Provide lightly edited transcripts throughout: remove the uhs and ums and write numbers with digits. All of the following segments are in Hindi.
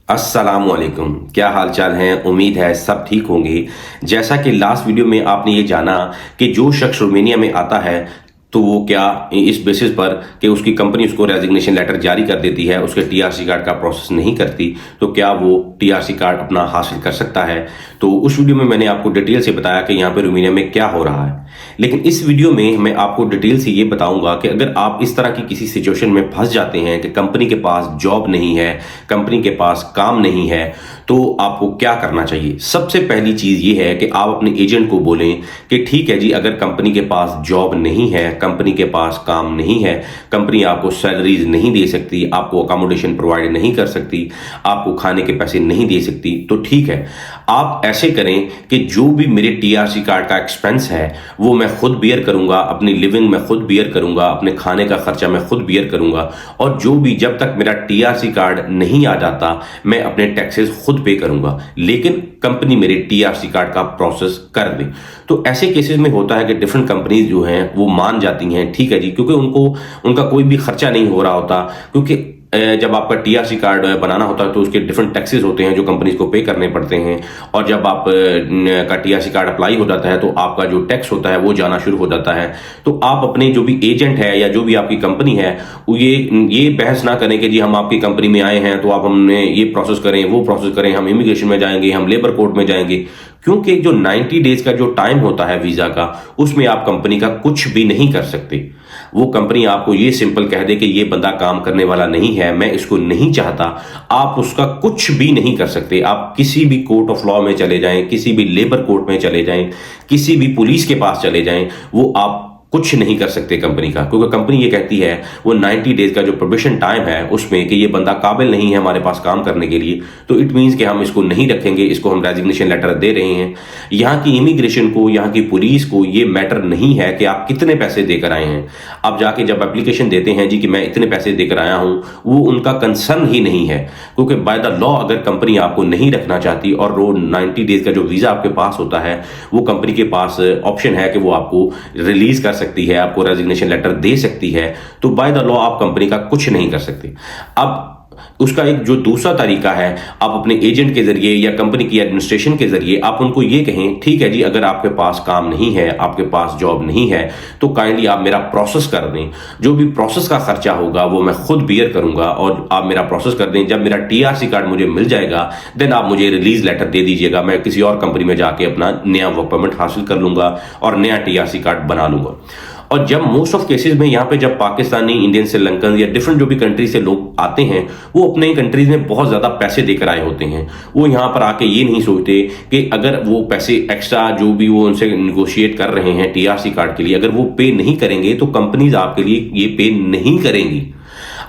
अस्सलामुअलैकुम, क्या हाल चाल है। उम्मीद है सब ठीक होंगे। जैसा कि लास्ट वीडियो में आपने ये जाना कि जो शख्स रोमानिया में आता है तो वो क्या इस बेसिस पर कि उसकी कंपनी उसको रेजिग्नेशन लेटर जारी कर देती है, उसके टीआरसी कार्ड का प्रोसेस नहीं करती, तो क्या वो टीआरसी कार्ड अपना हासिल कर सकता है। तो उस वीडियो में मैंने आपको डिटेल से बताया कि यहाँ पे रोमानिया में क्या हो रहा है। लेकिन इस वीडियो में मैं आपको डिटेल से ये बताऊंगा कि अगर आप इस तरह की किसी सिचुएशन में फंस जाते हैं कि कंपनी के पास जॉब नहीं है, कंपनी के पास काम नहीं है, तो आपको क्या करना चाहिए। सबसे पहली चीज ये है कि आप अपने एजेंट को बोलें कि ठीक है जी, अगर कंपनी के पास जॉब नहीं है, कंपनी के पास काम नहीं है, कंपनी आपको सैलरीज नहीं दे सकती, आपको अकोमोडेशन प्रोवाइड नहीं कर सकती, आपको खाने के पैसे नहीं दे सकती, तो ठीक है, आप ऐसे करें कि जो भी मेरे टीआरसी कार्ड का एक्सपेंस है वो मैं खुद बियर करूंगा, अपनी लिविंग में खुद बियर करूंगा, अपने खाने का खर्चा मैं खुद बियर करूंगा, और जो भी जब तक मेरा टीआरसी कार्ड नहीं आ जाता मैं अपने टैक्सेस खुद पे करूंगा, लेकिन कंपनी मेरे टीआरसी कार्ड का प्रोसेस कर दे। तो ऐसे केसेस में होता है कि डिफरेंट कंपनीज जो हैं वो मान जाती हैं, ठीक है जी, क्योंकि उनको उनका कोई भी खर्चा नहीं हो रहा होता। क्योंकि जब आपका टीआरसी कार्ड बनाना होता है तो उसके डिफरेंट टैक्सेस होते हैं जो कंपनीज को पे करने पड़ते हैं, और जब आप का टीआरसी कार्ड अप्लाई हो जाता है तो आपका जो टैक्स होता है वो जाना शुरू हो जाता है। तो आप अपने जो भी एजेंट है या जो भी आपकी कंपनी है ये बहस ना करें कि जी हम आपकी कंपनी में आए हैं तो आप हमने ये प्रोसेस करें, वो प्रोसेस करें, हम इमिग्रेशन में जाएंगे, हम लेबर कोर्ट में जाएंगे। क्योंकि जो 90 डेज का जो टाइम होता है वीजा का, उसमें आप कंपनी का कुछ भी नहीं कर सकते। वो कंपनी आपको ये सिंपल कह दे कि ये बंदा काम करने वाला नहीं है, मैं इसको नहीं चाहता, आप उसका कुछ भी नहीं कर सकते। आप किसी भी कोर्ट ऑफ लॉ में चले जाएं, किसी भी लेबर कोर्ट में चले जाएं, किसी भी पुलिस के पास चले जाएं, वो आप कुछ नहीं कर सकते कंपनी का। क्योंकि कंपनी ये कहती है वो 90 डेज का जो प्रोबेशन टाइम है उसमें कि ये बंदा काबिल नहीं है हमारे पास काम करने के लिए, तो इट मींस कि हम इसको नहीं रखेंगे, इसको हम रेजिग्नेशन लेटर दे रहे हैं। यहाँ की इमिग्रेशन को, यहाँ की पुलिस को ये मैटर नहीं है कि आप कितने पैसे देकर आए हैं। आप जाके जब एप्लीकेशन देते हैं जी कि मैं इतने पैसे देकर आया हूं, वो उनका कंसर्न ही नहीं है। क्योंकि बाय द लॉ अगर कंपनी आपको नहीं रखना चाहती और वो 90 डेज का जो वीजा आपके पास होता है वो कंपनी के पास ऑप्शन है कि वो आपको रिलीज कर सकती है, आपको रेजिग्नेशन लेटर दे सकती है, तो बाय द लॉ आप कंपनी का कुछ नहीं कर सकते। अब उसका एक जो दूसरा तरीका है, आप अपने एजेंट के जरिए या कंपनी की एडमिनिस्ट्रेशन के जरिए आप उनको ये कहें ठीक है जी, अगर आपके पास काम नहीं है, आपके पास जॉब नहीं है, तो काइंडली आप मेरा प्रोसेस कर दें। जो भी प्रोसेस का खर्चा होगा वो मैं खुद बियर करूंगा, और आप मेरा प्रोसेस कर दें। जब मेरा टीआरसी कार्ड मुझे मिल जाएगा देन आप मुझे रिलीज लेटर दे दीजिएगा, मैं किसी और कंपनी में जाके अपना नया वर्क परमिट हासिल कर लूंगा और नया टीआरसी कार्ड बना लूंगा। और जब मोस्ट ऑफ केसेस में यहाँ पे जब पाकिस्तानी, इंडियन, श्रीलंकन या डिफरेंट जो भी कंट्री से लोग आते हैं वो अपने कंट्रीज में बहुत ज्यादा पैसे देकर आए होते हैं। वो यहाँ पर आके ये नहीं सोचते कि अगर वो पैसे एक्स्ट्रा जो भी वो उनसे निगोशिएट कर रहे हैं टीआरसी कार्ड के लिए, अगर वो पे नहीं करेंगे तो कंपनीज आपके लिए ये पे नहीं करेंगी।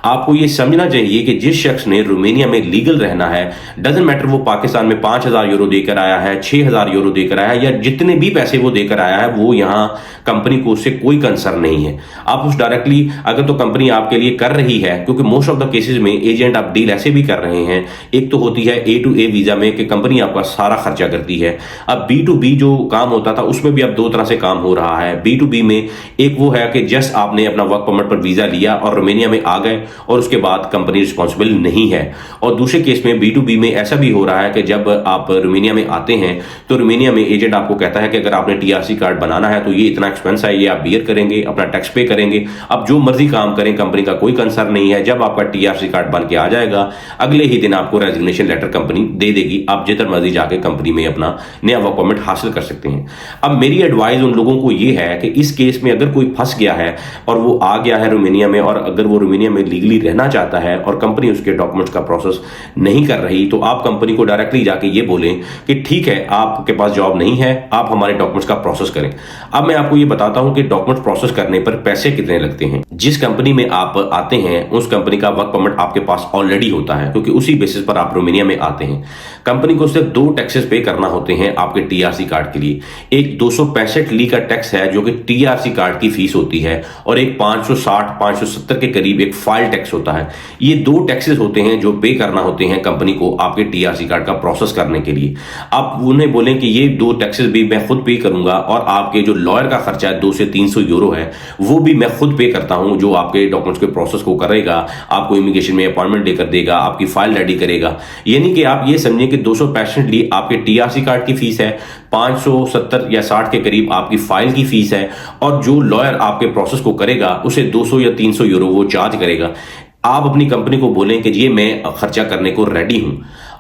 आपको ये समझना चाहिए कि जिस शख्स ने रोमानिया में लीगल रहना है, डजंट मैटर वो पाकिस्तान में 5,000 यूरो देकर आया है, 6,000 यूरो देकर आया है, या जितने भी पैसे वो देकर आया है, वो यहाँ कंपनी को उससे कोई कंसर्न नहीं है। आप उस डायरेक्टली अगर तो कंपनी आपके लिए कर रही है, क्योंकि मोस्ट ऑफ द केसेस में एजेंट आप डील ऐसे भी कर रहे हैं। एक तो होती है A2A वीजा में कि कंपनी आपका सारा खर्चा करती है। अब B2B जो काम होता था उसमें भी अब दो तरह से काम हो रहा है। B2B में एक वो है कि जस्ट आपने अपना वर्क परमिट पर वीजा लिया और रोमानिया में आ गए और उसके बाद कंपनी रिस्पॉन्सिबल नहीं है। और दूसरे केस में B2B में ऐसा भी हो रहा है कि जब आप रोमानिया में आते हैं तो रोमानिया में एजेंट आपको कहता है कि अगर आपने टीआरसी कार्ड बनाना है तो ये इतना एक्सपेंस है, ये आप बियर करेंगे, अपना टैक्स पे करेंगे, अब जो मर्जी काम करें, कंपनी का कोई कंसर्न नहीं है। जब आपका टीआरसी कार्ड बन के आ जाएगा अगले ही दिन आपको रेजिग्नेशन लेटर कंपनी दे देगी, आप जिधर मर्जी जाके कंपनी में अपना नया वर्क परमिट हासिल कर सकते हैं। अब मेरी एडवाइस उन लोगों को ये है कि इस केस में अगर कोई फंस गया है और वो आ गया है रोमानिया में, और अगर वो रोमानिया में लीगली रहना चाहता है और कंपनी उसके डॉक्यूमेंट्स का प्रोसेस नहीं कर रही, तो आप कंपनी को डायरेक्टली जाके ये बोलें कि ठीक है, आपके पास जॉब नहीं है, आप हमारे डॉक्यूमेंट्स का प्रोसेस करें। अब मैं आपको ये बताता हूं कि डॉक्यूमेंट प्रोसेस करने पर पैसे कितने लगते हैं। जिस कंपनी में आप आते हैं उस कंपनी का वर्क परमिट आपके पास ऑलरेडी होता है, क्योंकि उसी बेसिस पर आप रोमानिया में आते हैं। कंपनी को सिर्फ 2 टैक्सेस पे करना होते हैं आपके टीआरसी कार्ड के लिए। एक 265 ली का टैक्स है जो कि टीआरसी कार्ड की फीस होती है, और एक 560-570 के करीब एक फाइल टैक्स होता है। ये 2 टैक्सेस होते हैं जो पे करना होते हैं कंपनी को आपके टीआरसी कार्ड का प्रोसेस करने के लिए। आप उन्हें बोलें कि ये 2 टैक्सेस भी मैं खुद पे करूंगा और आपके जो लॉयर का खर्चा है 200 से 300 यूरो है वो भी मैं खुद पे करता हूं, जो आपके डॉक्यूमेंट्स के प्रोसेस को करेगा, आपको इमिग्रेशन में अपॉइंटमेंट लेकर देगा, आपकी फाइल रेडी करेगा। यानी कि आप ये समझें कि 265 आपके टीआरसी कार्ड की फीस है, 570 या 60 के करीब आपकी फाइल की फीस है, और जो लॉयर आपके प्रोसेस को करेगा उसे 200 या 300 यूरो वो चार्ज करेगा। आप अपनी कंपनी को बोलें कि ये मैं खर्चा करने को रेडी हूं,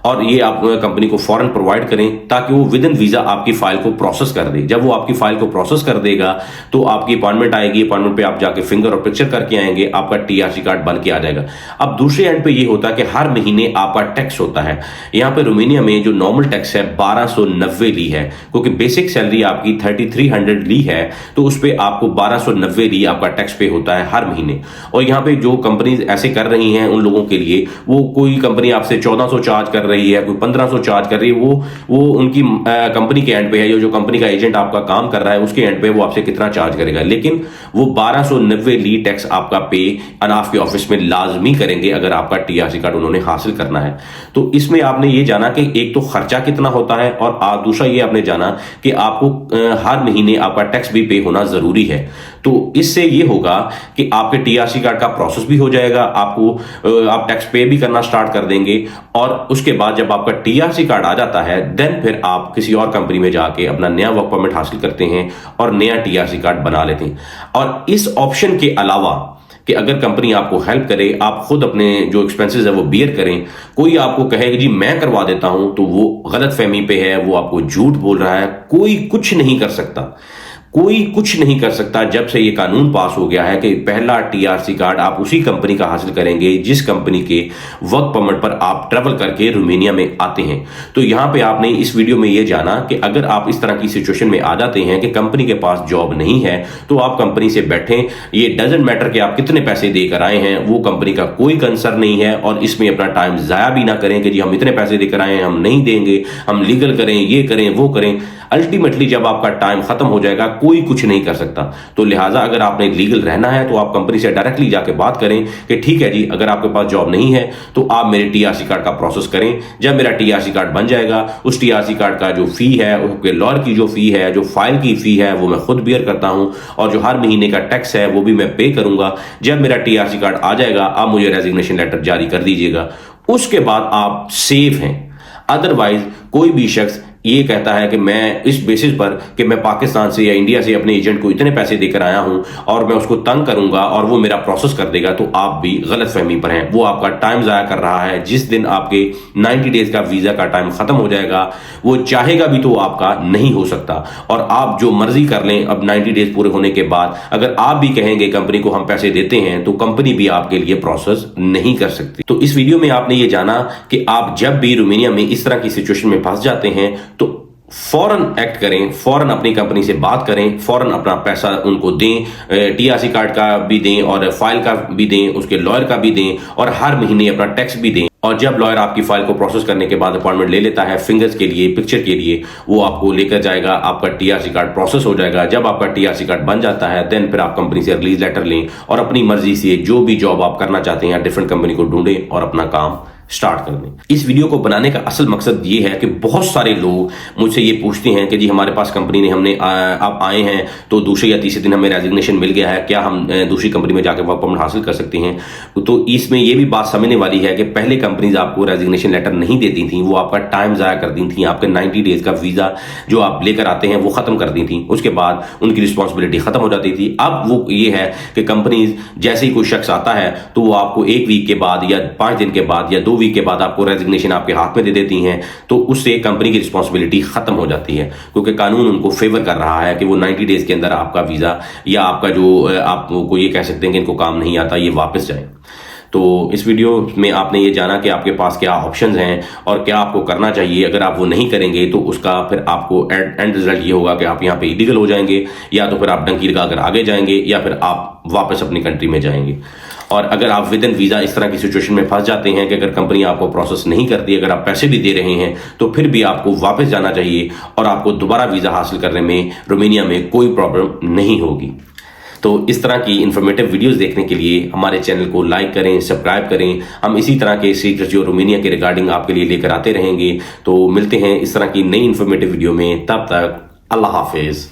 और ये आप कंपनी को फौरन प्रोवाइड करें ताकि वो विद इन वीजा आपकी फाइल को प्रोसेस कर दे। जब वो आपकी फाइल को प्रोसेस कर देगा तो आपकी अपॉइंटमेंट आएगी, अपॉइंटमेंट पे आप जाके फिंगर और पिक्चर करके आएंगे, आपका टीआरसी कार्ड बन के आ जाएगा। अब दूसरे एंड पे ये होता है कि हर महीने आपका टैक्स होता है। यहाँ पे रोमानिया में जो नॉर्मल टैक्स है 1290 ली है, क्योंकि बेसिक सैलरी आपकी 3300 ली है, तो उस पर आपको 1290 ली आपका टैक्स पे होता है हर महीने। और यहाँ पे जो कंपनीज ऐसे कर रही हैं उन लोगों के लिए, वो कोई कंपनी आपसे 1400 चार्ज कर रही है, कोई 1500 चार्ज कर रही है, वो उनकी कंपनी के एंड पे है, जो कंपनी का एजेंट आपका काम कर रहा है उसके एंड पे वो आपसे कितना चार्ज करेगा। लेकिन वो 1290 ली टैक्स आपका पे अनाफ के ऑफिस में लाजमी करेंगे अगर आपका टीआरसी कार्ड उन्होंने हासिल करना है। तो इसमें आपने ये जाना कि एक तो खर्चा कितना होता है, और दूसरा ये आपने जाना कि आपको हर महीने आपका टैक्स भी पे होना जरूरी है। तो इससे ये होगा कि आपके टीआरसी कार्ड का प्रोसेस भी हो जाएगा, आप टैक्स पे भी करना स्टार्ट कर देंगे, और उसके बाद जब आपका टीआरसी कार्ड आ जाता है देन फिर आप किसी और कंपनी में जाके अपना नया वर्क परमिट हासिल करते हैं और नया टीआरसी कार्ड बना लेते हैं। और इस ऑप्शन के अलावा कि अगर कंपनी आपको हेल्प करे, आप खुद अपने जो एक्सपेंसेस है वो बियर करें, कोई आपको कहे कि जी मैं करवा देता हूं, तो वो गलत फहमी पे है, वो आपको झूठ बोल रहा है। कोई कुछ नहीं कर सकता, कोई कुछ नहीं कर सकता। जब से ये कानून पास हो गया है कि पहला टीआरसी कार्ड आप उसी कंपनी का हासिल करेंगे जिस कंपनी के वर्क परमिट पर आप ट्रैवल करके रोमानिया में आते हैं। तो यहां पे आपने इस वीडियो में ये जाना कि अगर आप इस तरह की सिचुएशन में आ जाते हैं कि कंपनी के पास जॉब नहीं है, तो आप कंपनी से बैठें। ये डजंट मैटर कि आप कितने पैसे देकर आए हैं, वो कंपनी का कोई कंसर्न नहीं है, और इसमें अपना टाइम जाया भी ना करें कि जी हम इतने पैसे देकर आए हैं, हम नहीं देंगे, हम लीगल करें, ये करें, वो करें। अल्टीमेटली जब आपका टाइम खत्म हो जाएगा कोई कुछ नहीं कर सकता। तो लिहाजा अगर आपने लीगल रहना है तो आप कंपनी से डायरेक्टली जाके बात करें कि ठीक है जी, अगर आपके पास जॉब नहीं है तो आप मेरे टीआरसी कार्ड का प्रोसेस करें। जब मेरा टीआरसी कार्ड बन जाएगा, उस टीआरसी कार्ड का जो फी है, उसके लॉयर की जो फी है, जो फाइल की फी है, वो मैं खुद बियर करता हूं, और जो हर महीने का टैक्स है वो भी मैं पे करूंगा। जब मेरा टीआरसी कार्ड आ जाएगा आप मुझे रेजिग्नेशन लेटर जारी कर दीजिएगा, उसके बाद आप सेफ हैं। अदरवाइज कोई भी शख्स ये कहता है कि मैं इस बेसिस पर कि मैं पाकिस्तान से या इंडिया से अपने एजेंट को इतने पैसे देकर आया हूं और मैं उसको तंग करूंगा और वो मेरा प्रोसेस कर देगा, तो आप भी गलत फहमी पर हैं। वो आपका टाइम जाया कर रहा है। जिस दिन आपके 90 डेज का वीजा का टाइम खत्म हो जाएगा, वो चाहेगा भी तो आपका नहीं हो सकता, और आप जो मर्जी कर लें। अब 90 डेज पूरे होने के बाद अगर आप भी कहेंगे कंपनी को हम पैसे देते हैं, तो कंपनी भी आपके लिए प्रोसेस नहीं कर सकती। तो इस वीडियो में आपने ये जाना कि आप जब भी रोमानिया में इस तरह की सिचुएशन में फंस जाते हैं तो फौरन एक्ट करें, फौरन अपनी कंपनी से बात करें, फौरन अपना पैसा उनको दें, टीआरसी कार्ड का भी दें और फाइल का भी दें, उसके लॉयर का भी दें, और हर महीने अपना टैक्स भी दें। और जब लॉयर आपकी फाइल को प्रोसेस करने के बाद अपॉइंटमेंट ले लेता है फिंगर्स के लिए, पिक्चर के लिए, वो आपको लेकर जाएगा, आपका टीआरसी कार्ड प्रोसेस हो जाएगा। जब आपका टीआरसी कार्ड बन जाता है देन फिर आप कंपनी से रिलीज लेटर लें और अपनी मर्जी से जो भी जॉब आप करना चाहते हैं डिफरेंट कंपनी को ढूंढें और अपना काम स्टार्ट कर दें। इस वीडियो को बनाने का असल मकसद ये है कि बहुत सारे लोग मुझसे ये पूछते हैं कि जी हमारे पास कंपनी ने आप आए हैं तो दूसरे या तीसरे दिन हमें रेजिग्नेशन मिल गया है, क्या हम दूसरी कंपनी में जाकर वर्क परमिट हासिल कर सकते हैं? तो इसमें ये भी बात समझने वाली है कि पहले कंपनीज आपको रेजिग्नेशन लेटर नहीं देती थी, वो आपका टाइम ज़ाया कर दी थी, आपके 90 डेज का वीज़ा जो आप लेकर आते हैं वो ख़त्म कर दी थी, उसके बाद उनकी रिस्पॉन्सिबिलिटी ख़त्म हो जाती थी। अब वो ये है कि कंपनीज जैसे ही कोई शख्स आता है तो वो आपको 1 वीक के बाद या 5 दिन के बाद या 2 वीक के बाद आपको रेजिग्नेशन आपके हाथ में दे देती हैं, तो उससे कंपनी की रिस्पॉन्सिबिलिटी खत्म हो जाती है, क्योंकि कानून उनको फेवर कर रहा है कि वो 90 डेज के अंदर आपका वीजा या आपका जो आपको ये कह सकते हैं कि इनको काम नहीं आता, ये वापस जाए। तो इस वीडियो में आपने ये जाना कि आपके पास क्या ऑप्शंस हैं और क्या आपको करना चाहिए। अगर आप वो नहीं करेंगे तो उसका फिर आपको एंड रिजल्ट ये होगा कि आप यहाँ पे इलीगल हो जाएंगे, या तो फिर आप डंकी लगा कर आगे जाएंगे, या फिर आप वापस अपनी कंट्री में जाएंगे। और अगर आप विद इन वीज़ा इस तरह की सिचुएशन में फंस जाते हैं कि अगर कंपनी आपको प्रोसेस नहीं करती, अगर आप पैसे भी दे रहे हैं, तो फिर भी आपको वापस जाना चाहिए और आपको दोबारा वीज़ा हासिल करने में रोमानिया में कोई प्रॉब्लम नहीं होगी। तो इस तरह की इन्फॉर्मेटिव वीडियोस देखने के लिए हमारे चैनल को लाइक करें, सब्सक्राइब करें। हम इसी तरह के सीक्रेट्स जो रोमानिया के रिगार्डिंग आपके लिए लेकर आते रहेंगे। तो मिलते हैं इस तरह की नई इन्फॉर्मेटिव वीडियो में, तब तक अल्लाह हाफिज।